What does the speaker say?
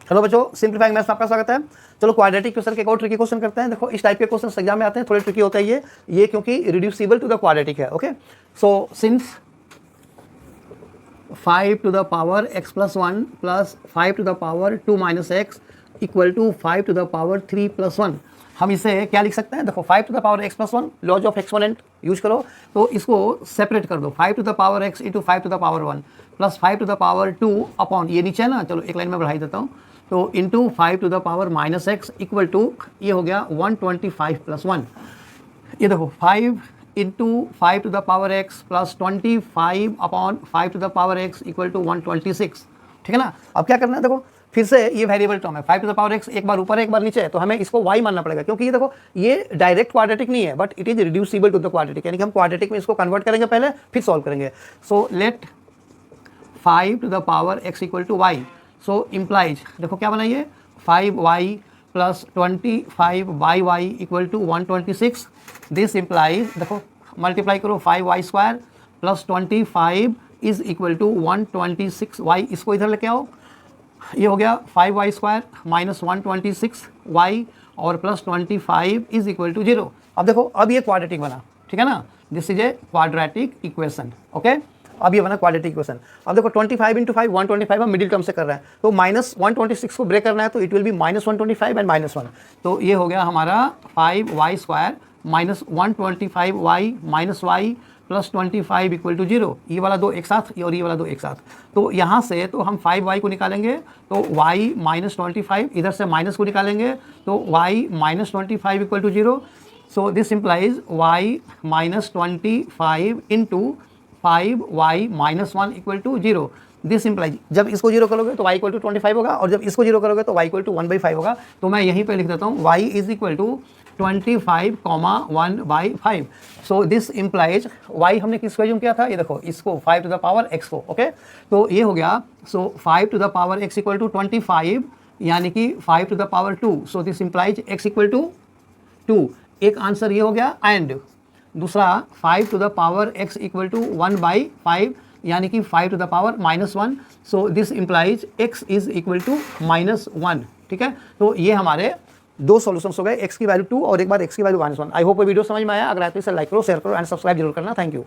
Hello बच्चों, simplifying maths में आपका स्वागत है। चलो क्वाड्रेटिक क्वेश्चन के एक और ट्रिकी क्वेश्चन करते हैं। देखो इस टाइप के क्वेश्चन एग्जाम में आते हैं, थोड़े ट्रिकी होते हैं ये क्योंकि रिड्यूसिबल टू द क्वाड्रेटिक है। Okay, so since 5 to the power x plus 1 plus 5 to the power 2 minus x equal to 5 to the power 3 plus 1, हम इसे क्या लिख सकते हैं? देखो 5 to the power x plus 1 laws of exponent use करो तो इसको सेपरेट कर दो। 5 to the power x into 5 to the power 1 plus 5 to the power 2 upon ये नीचे है ना, चलो एक लाइन में बढ़ाई देता हूँ, तो into 5 to the power minus x equal to ये हो गया 125 प्लस 1। ये देखो 5 into 5 to the power x plus 25 upon 5 to the power x equal to 126। ठीक है ना। अब क्या करना है, देखो फिर से ये वेरिएबल टर्म है 5 to the power x, एक बार ऊपर एक बार नीचे है, तो हमें इसको y मानना पड़ेगा क्योंकि ये देखो ये डायरेक्ट क्वाड्रेटिक नहीं है but it is reducible to the quadratic, यानी कि हम क्वाड्रेटिक में इसको कन्वर्ट करेंगे पहले फिर सॉल्व करेंगे। So let 5 to the power x equal to y, so implies देखो क्या बनाइए 5y plus 25y equal to 126। This implies देखो मल्टीप्लाई करो 5y square plus 25 is equal to 126y, इसको इधर लेके आओ, ये हो गया 5y स्क्वायर माइनस 126y और प्लस 25 इज इक्वल टू 0। अब देखो अब ये क्वाड्रेटिक बना, ठीक है ना, this is a quadratic equation. Okay, अब ये बना क्वाड्रेटिक इक्वेशन। अब देखो 25 इंटू 5 125 हम मिडिल टर्म से कर रहे हैं, तो माइनस 126 को ब्रेक करना है तो it will be minus 125 and minus 1, तो ये हो गया हमारा 5y square minus 125y minus y plus 25 equal to 0। ये वाला दो एक साथ, ये और ये वाला दो एक साथ, तो यहाँ से तो हम 5y को निकालेंगे तो y माइनस 25, इधर से माइनस को निकालेंगे तो y minus 25 equal to 0। So this implies y minus 25 into 5y minus 1 equal to 0। This implies जब इसको 0 करोगे तो y इक्वल टू 25 होगा और जब इसको 0 करोगे तो y इक्वल टू 1/5 होगा। तो मैं यहीं पे लिख देता हूँ y is equal to 25, 1/5। So this implies y हमने किसको यूज किया था, ये देखो इसको 5 to the power x को। ओके, तो ये हो गया, so 5 to the power x equal to 25 यानी कि 5 to the power 2, so this implies x equal to 2। एक आंसर ये हो गया, एंड दूसरा 5 to the power x equal to 1/5 यानी कि 5 to the power minus 1, so this implies x is equal to minus 1। ठीक है, तो ये हमारे दो सॉल्यूशंस हो गए, x की वैल्यू 2 और एक बार x की वैल्यू -1। आई होप ये वीडियो समझ में आया। अगर आए तो इसे लाइक करो, शेयर करो एंड सब्सक्राइब जरूर करना। Thank you.